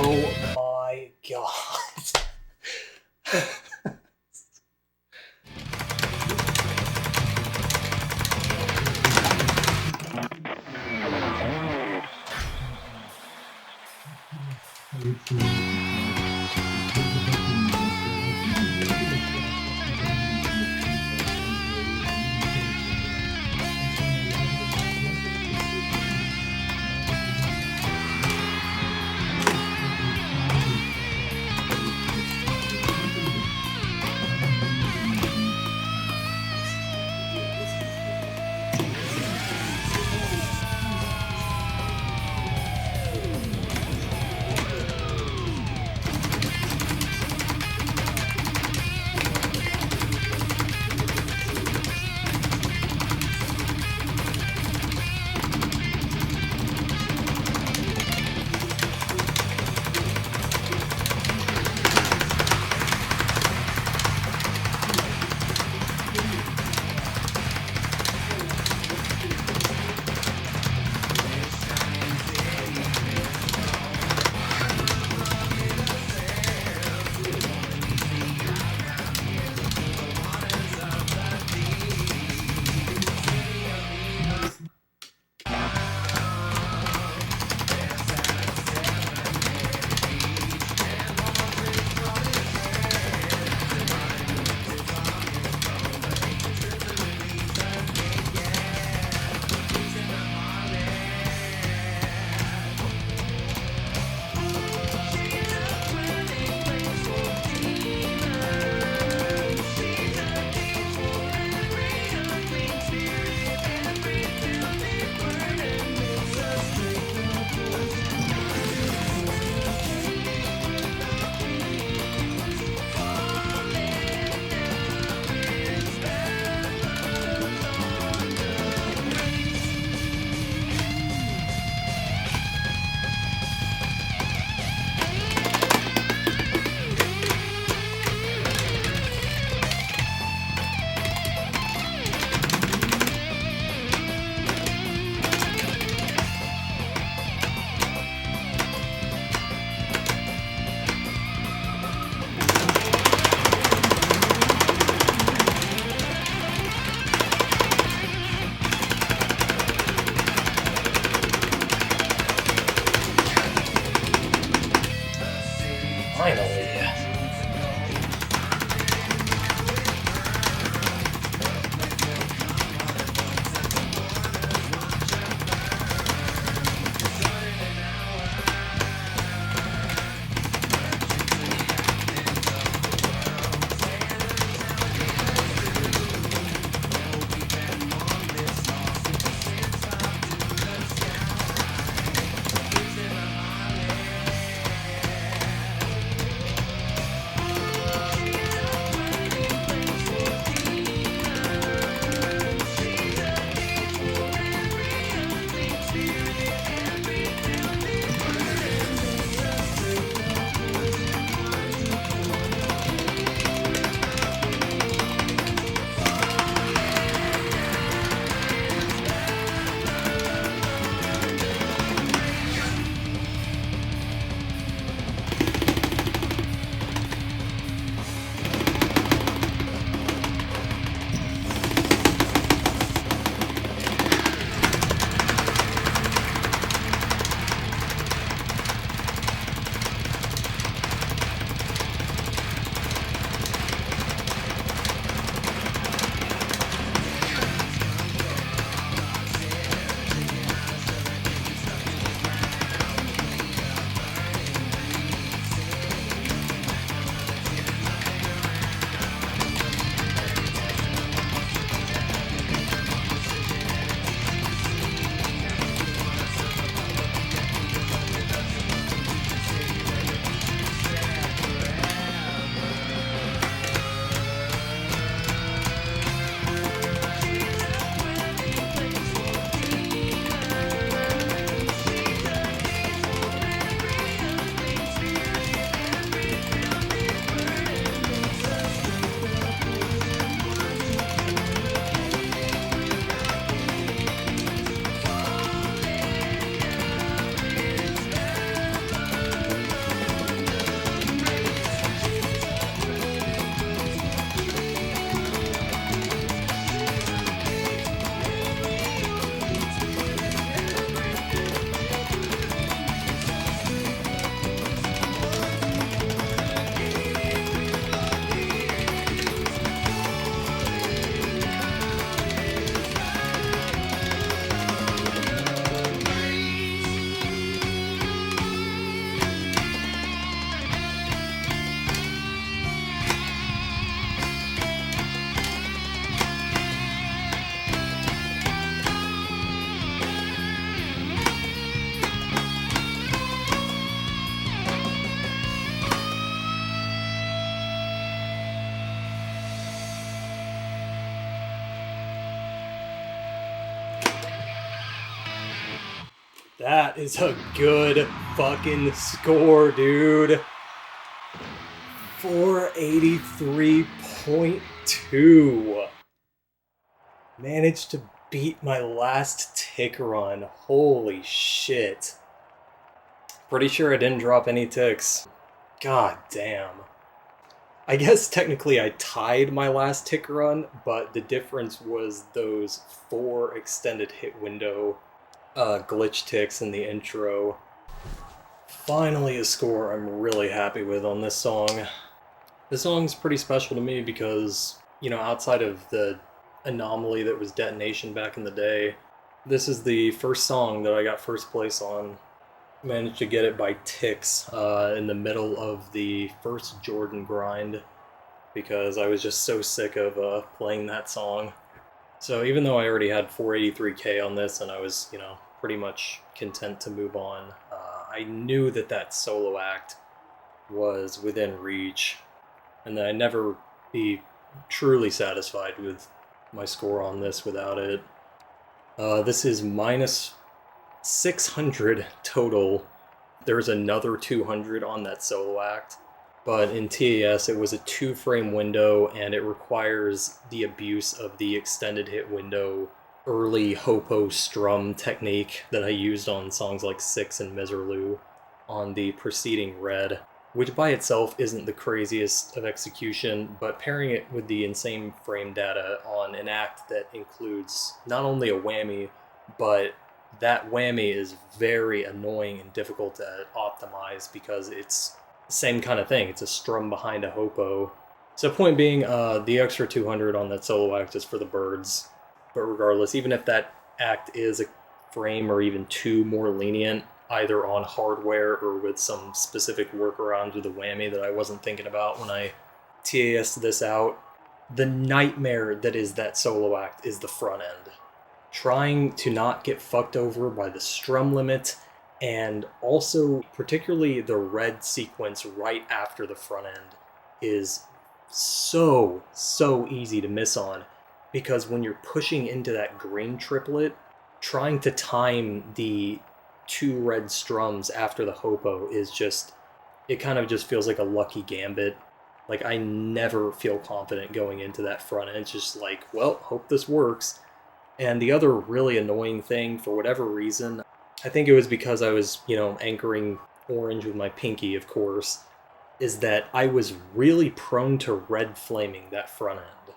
Oh my god. That is a good fucking score, dude. 483.2. Managed to beat my last tick run. Holy shit. Pretty sure I didn't drop any ticks. God damn. I guess technically I tied my last tick run, but the difference was those 4 extended hit window glitch ticks in the intro. Finally a score I'm really happy with on this song. This song's pretty special to me because, you know, outside of the anomaly that was Detonation back in the day, this is the first song that I got first place on. Managed to get it by ticks in the middle of the first Jordan grind because I was just so sick of playing that song. So even though I already had 483k on this and I was, you know, pretty much content to move on, I knew that that solo act was within reach and that I'd never be truly satisfied with my score on this without it. This is minus 600 total. There's another 200 on that solo act, but in TAS it was a 2-frame window and it requires the abuse of the extended hit window early hopo strum technique that I used on songs like 6 and Miserlou on the preceding Red, which by itself isn't the craziest of execution, but pairing it with the insane frame data on an act that includes not only a whammy, but that whammy is very annoying and difficult to optimize because it's the same kind of thing. It's a strum behind a hopo. So point being, the extra 200 on that solo act is for the birds. But regardless, even if that act is a frame or even 2 more lenient, either on hardware or with some specific workarounds with a whammy that I wasn't thinking about when I TAS'd this out, the nightmare that is that solo act is the front end. Trying to not get fucked over by the strum limit, and also particularly the Red sequence right after the front end is so easy to miss on, because when you're pushing into that green triplet, trying to time the 2 red strums after the hopo is just, it kind of just feels like a lucky gambit. Like, I never feel confident going into that front end. It's just like, well, hope this works. And the other really annoying thing, for whatever reason, I think it was because I was, you know, anchoring orange with my pinky, of course, is that I was really prone to red flaming that front end,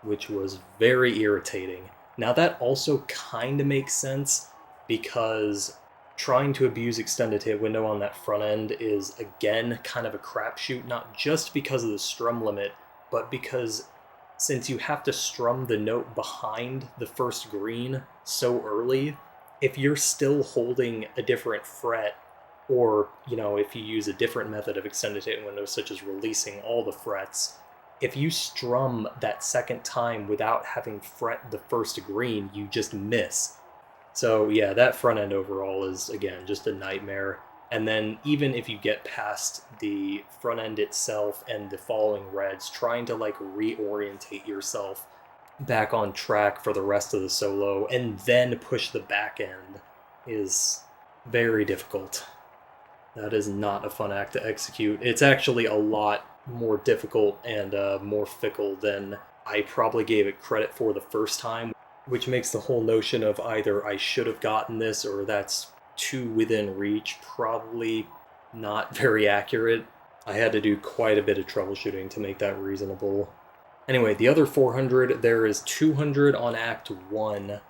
which was very irritating. Now that also kind of makes sense because trying to abuse extended hit window on that front end is, again, kind of a crapshoot, not just because of the strum limit, but because since you have to strum the note behind the first green so early, if you're still holding a different fret, or, you know, if you use a different method of extended hit window, such as releasing all the frets, if you strum that second time without having fret the first green, you just miss. So yeah, that front end overall is, again, just a nightmare. And then even if you get past the front end itself and the following reds, trying to like reorientate yourself back on track for the rest of the solo and then push the back end is very difficult. That is not a fun act to execute. It's actually a lot more difficult and more fickle than I probably gave it credit for the first time, which makes the whole notion of either I should have gotten this or that's too within reach probably not very accurate. I had to do quite a bit of troubleshooting to make that reasonable. Anyway, the other 400, there is 200 on Act 1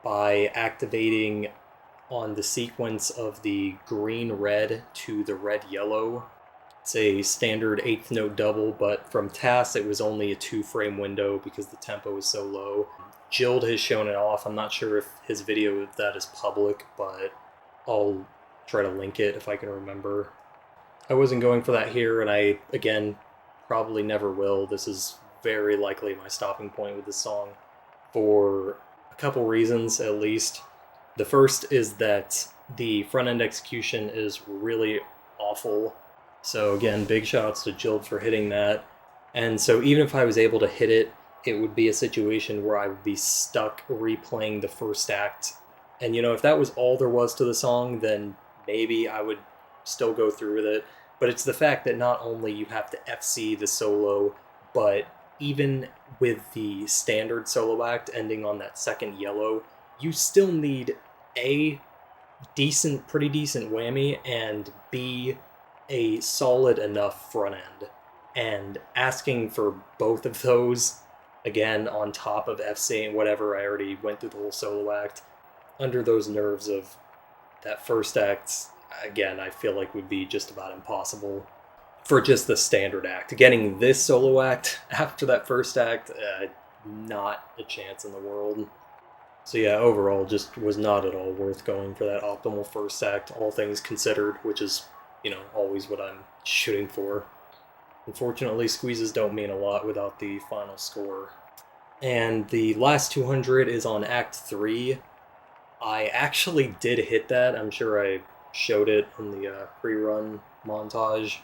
by activating on the sequence of the green-red to the red-yellow. It's a standard 8th note double, but from TAS it was only a 2-frame window because the tempo was so low. Jild has shown it off. I'm not sure if his video of that is public, but I'll try to link it if I can remember. I wasn't going for that here, and I, again, probably never will. This is very likely my stopping point with this song for a couple reasons, at least. The first is that the front-end execution is really awful. So again, big shoutouts to Jild for hitting that. And so even if I was able to hit it, it would be a situation where I would be stuck replaying the first act And you know, if that was all there was to the song, then maybe I would still go through with it. But it's the fact that not only you have to FC the solo, but even with the standard solo act ending on that second yellow, you still need a pretty decent whammy, and B, a solid enough front end. And asking for both of those, again, on top of FC and whatever, I already went through the whole solo act, under those nerves of that first act, again, I feel like would be just about impossible for just the standard act. Getting this solo act after that first act, not a chance in the world. So yeah, overall, just was not at all worth going for that optimal first act, all things considered, which is, you know, always what I'm shooting for. Unfortunately, squeezes don't mean a lot without the final score. And the last 200 is on Act 3. I actually did hit that. I'm sure I showed it in the pre-run montage,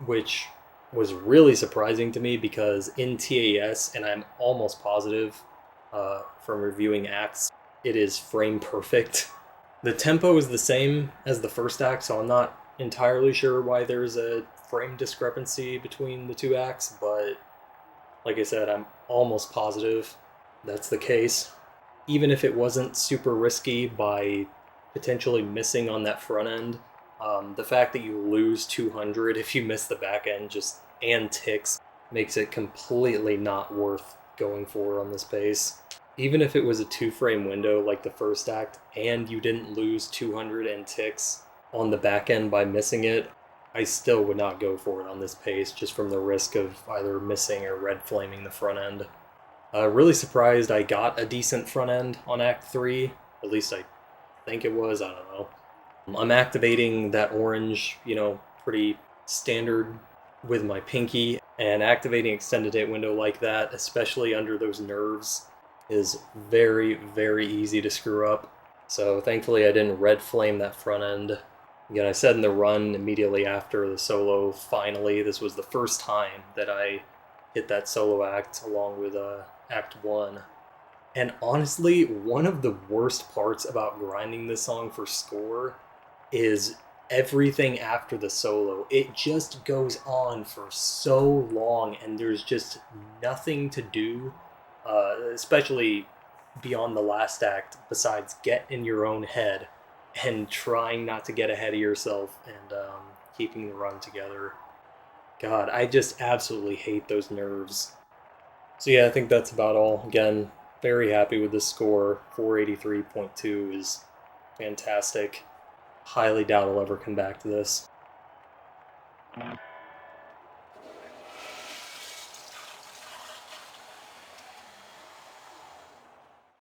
which was really surprising to me because in TAS, and I'm almost positive from reviewing acts, it is frame perfect. The tempo is the same as the first act, so I'm not entirely sure why there's a frame discrepancy between the two acts, but like I said, I'm almost positive that's the case. Even if it wasn't super risky by potentially missing on that front end, the fact that you lose 200 if you miss the back end just and ticks makes it completely not worth going for on this pace. Even if it was a 2-frame window like the first act and you didn't lose 200 and ticks on the back end by missing it, I still would not go for it on this pace just from the risk of either missing or red flaming the front end. Really surprised I got a decent front end on Act 3. At least I think it was, I don't know. I'm activating that orange, you know, pretty standard with my pinky, and activating extended hit window like that, especially under those nerves, is very, very easy to screw up. So thankfully I didn't red flame that front end. Again, I said in the run immediately after the solo, finally, this was the first time that I hit that solo act along with Act 1. And honestly, one of the worst parts about grinding this song for score is everything after the solo. It just goes on for so long, and there's just nothing to do, especially beyond the last act, besides get in your own head and trying not to get ahead of yourself and keeping the run together. God, I just absolutely hate those nerves. So yeah, I think that's about all. Again, very happy with the score. 483.2 is fantastic. Highly doubt I'll ever come back to this.